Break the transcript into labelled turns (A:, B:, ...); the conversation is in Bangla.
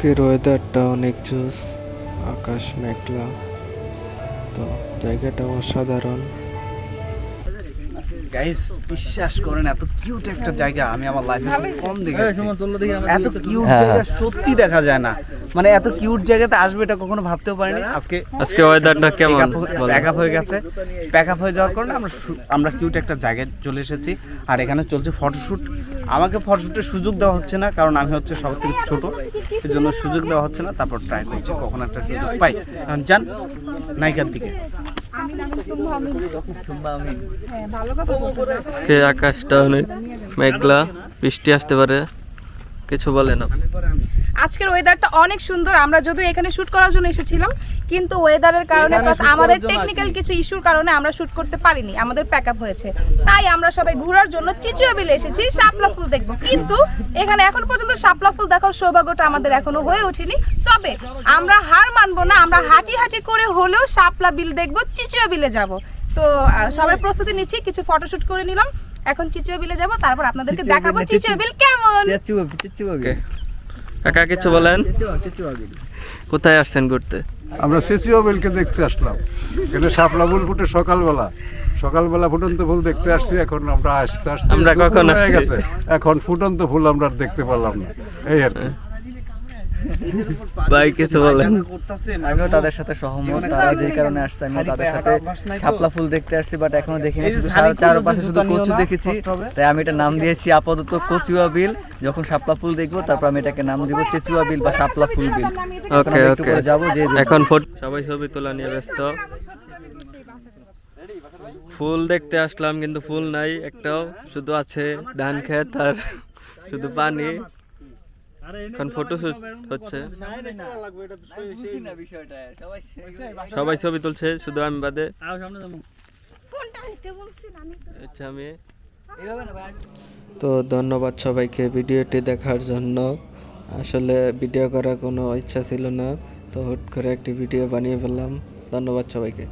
A: আজকের ওয়েদারটা অনেক জোস, আকাশ মেঘলা, তো জায়গাটা অসাধারণ।
B: গাইস বিশ্বাস করেন এত কিউট একটা জায়গা আমি আমার লাইফে কম দেখেছি। এত কিউট জায়গা সত্যি দেখা যায় না, মানে এত কিউট জায়গাতে আসবে এটা কখনো ভাবতেও পারিনি।
A: আজকে ওয়েদারটা কেমন?
B: প্যাক আপ হয়ে গেছে, প্যাক আপ হয়ে যাওয়ার কারণে আমরা কিউট একটা জায়গায় চলে এসেছি। আর এখানে চলছে ফটোশ্যুট। আমাকে ফটোশ্যুটের সুযোগ দেওয়া হচ্ছে না, কারণ আমি হচ্ছে সব থেকে ছোট, এই জন্য সুযোগ দেওয়া হচ্ছে না। তারপর ট্রাই করছি কখন একটা সুযোগ পাই। এখন যান নায়িকার দিকে।
A: আজকে আকাশটা অনেক মেঘলা, বৃষ্টি আসতে পারে, কিছু বলে না।
C: আজকের ওয়েদারটা অনেক সুন্দর। আমরা যদিও এখানে শুট করার জন্য এসেছিলাম, কিন্তু ওয়েদারের কারণে প্লাস আমাদের টেকনিক্যাল কিছু ইস্যুর কারণে আমরা শুট করতে পারিনি, আমাদের প্যাক আপ হয়েছে। তাই আমরা সবাই ঘোরার জন্য চিচিয়া বিলে এসেছি শাপলা ফুল দেখবো, কিন্তু এখানে এখন পর্যন্ত শাপলা ফুল দেখার সৌভাগ্যটা আমাদের এখনো হয়ে ওঠেনি। তবে আমরা হার মানবো না, আমরা হাঁটি হাঁটি করে হলেও শাপলা বিল দেখবো, চিচিয়া বিলে যাব। তো সবাই প্রস্তুতি নিচ্ছি, কিছু ফটোশুট করে নিলাম, এখন চিচিয়া বিলে যাব, তারপর আপনাদেরকে দেখাবো চিচিয়া বিল কেমন।
A: কাকা কিছু বলেন, কোথায় আসছেন ঘুরতে?
D: আমরা চেচিয়া বিলকে দেখতে আসলাম। এখানে শাপলা ফুল ফুটে সকালবেলা ফুটন্ত ফুল দেখতে আসছি। এখন আমরা আসতে আসতে
A: আমরা কখন
D: হয়ে
A: আসছি?
D: গেছে, এখন ফুটন্ত ফুল আমরা আর দেখতে পারলাম না, এই আর কি।
A: ভাই কিছু বলেন।
E: আমিও তাদের সাথে সহমত, তারা যে কারণে আসছে আমিও তাদের সাথে শাপলা ফুল দেখতে আসছি, বাট এখনো দেখিনি, শুধু চারপাশে শুধু কচু দেখেছি। তাই আমি এটা নাম দিয়েছি আপাতত কচুয়া বিল। যখন শাপলা ফুল দেখবো তারপর আমি এটাকে নাম দিব চেচুয়া বিল বা শাপলা ফুল বিল।
A: ওকে
E: একটু করে যাবো, যে
A: এখন সবাই ছবি তোলা নিয়ে ব্যস্ত। ফুল দেখতে আসলাম কিন্তু ফুল নাই একটাও, শুধু আছে ধান ক্ষেত আর শুধু পানি। এখন ফটো শুট হচ্ছে, সবাই ছবি তুলছে, শুধু আমি বাদে। আচ্ছা আমি তো ধন্যবাদ সবাইকে ভিডিওটি দেখার জন্য। আসলে ভিডিও করার কোনো ইচ্ছা ছিল না, তো হুট করে একটি ভিডিও বানিয়ে ফেললাম। ধন্যবাদ সবাইকে।